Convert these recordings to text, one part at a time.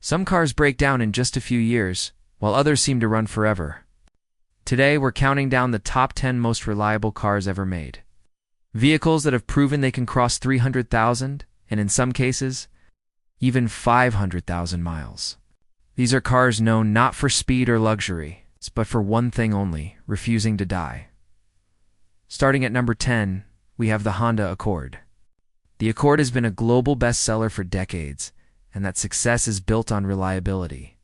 Some cars break down in just a few years, while others seem to run forever. Today, we're counting down the top 10 most reliable cars ever made. Vehicles that have proven they can cross 300,000, and in some cases, even 500,000 miles. These are cars known not for speed or luxury, but for one thing only: refusing to die. Starting at number 10, we have the Honda Accord. The Accord has been a global bestseller for decades, and that success is built on reliability.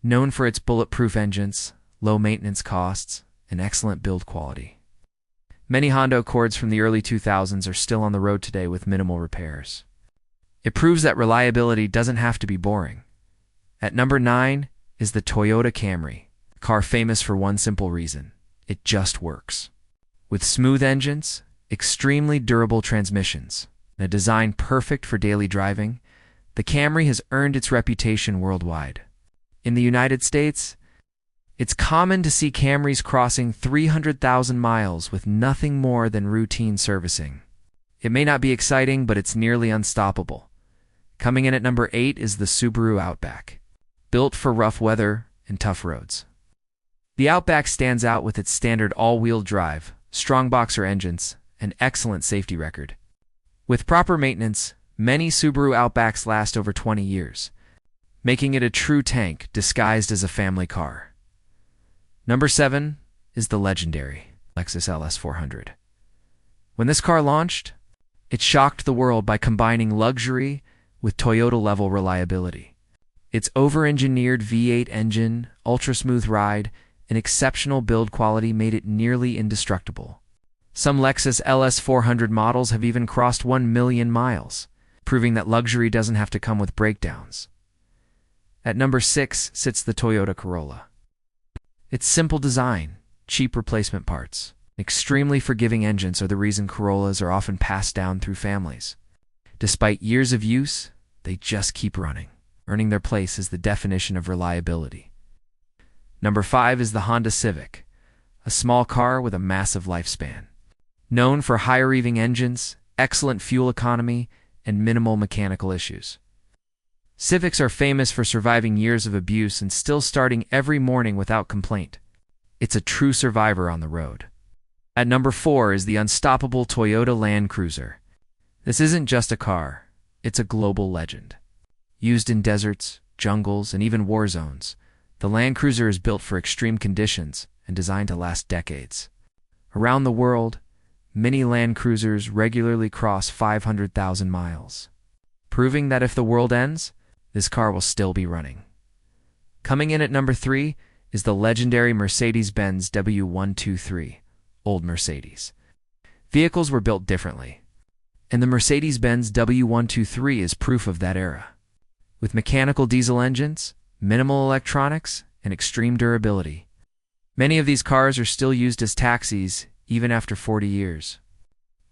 Known for its bulletproof engines, low maintenance costs, and excellent build quality. Many Honda Accords from the early 2000s are still on the road today with minimal repairs. It proves that reliability doesn't have to be boring. At number 9 is the Toyota Camry, a car famous for one simple reason: it just works. With smooth engines, extremely durable transmissions, and a design perfect for daily driving, the Camry has earned its reputation worldwide. In the United States, it's common to see Camrys crossing 300,000 miles with nothing more than routine servicing. It may not be exciting, but it's nearly unstoppable. Coming in at number 8 is the Subaru Outback, built for rough weather and tough roads. The Outback stands out with its standard all-wheel drive, strong boxer engines, and excellent safety record. With proper maintenance, many Subaru Outbacks last over 20 years, making it a true tank disguised as a family car. Number 7 is the legendary Lexus LS400. When this car launched, it shocked the world by combining luxury with Toyota-level reliability. Its over-engineered V8 engine, ultra-smooth ride, and exceptional build quality made it nearly indestructible. Some Lexus LS400 models have even crossed 1 million miles, proving that luxury doesn't have to come with breakdowns. At number 6 sits the Toyota Corolla. Its simple design, cheap replacement parts, and extremely forgiving engines are the reason Corollas are often passed down through families. Despite years of use, they just keep running, earning their place as the definition of reliability. Number 5 is the Honda Civic, a small car with a massive lifespan. Known for high-revving engines, excellent fuel economy, and minimal mechanical issues. Civics are famous for surviving years of abuse and still starting every morning without complaint. It's a true survivor on the road. At number 4 is the unstoppable Toyota Land Cruiser. This isn't just a car, it's a global legend. Used in deserts, jungles, and even war zones, the Land Cruiser is built for extreme conditions and designed to last decades. Around the world, many Land Cruisers regularly cross 500,000 miles, proving that if the world ends, this car will still be running. Coming in at number 3 is the legendary Mercedes-Benz W123, Old Mercedes. Vehicles were built differently, and the Mercedes-Benz W123 is proof of that era. With mechanical diesel engines, minimal electronics, and extreme durability, many of these cars are still used as taxis even after 40 years.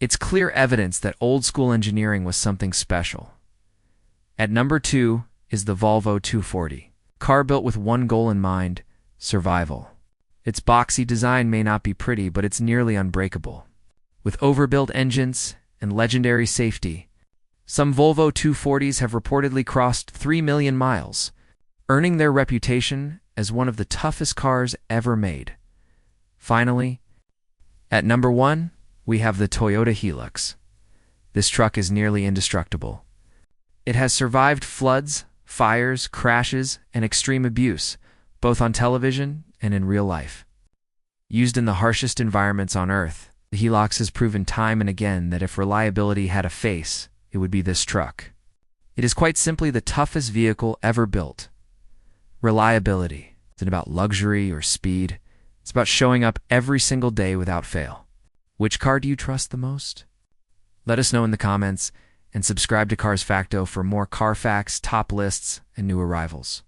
It's clear evidence that old-school engineering was something special. At number 2 is the Volvo 240, a car built with one goal in mind: survival. Its boxy design may not be pretty, but it's nearly unbreakable. With overbuilt engines and legendary safety, some Volvo 240s have reportedly crossed 3 million miles, earning their reputation as one of the toughest cars ever made. Finally, at number 1, we have the Toyota Hilux. This truck is nearly indestructible. It has survived floods, fires, crashes, and extreme abuse, both on television and in real life. Used in the harshest environments on Earth, the Hilux has proven time and again that if reliability had a face, it would be this truck. It is quite simply the toughest vehicle ever built. Reliability isn't about luxury or speed. It's about showing up every single day without fail. Which car do you trust the most? Let us know in the comments, and subscribe to Cars Facto for more car facts, top lists, and new arrivals.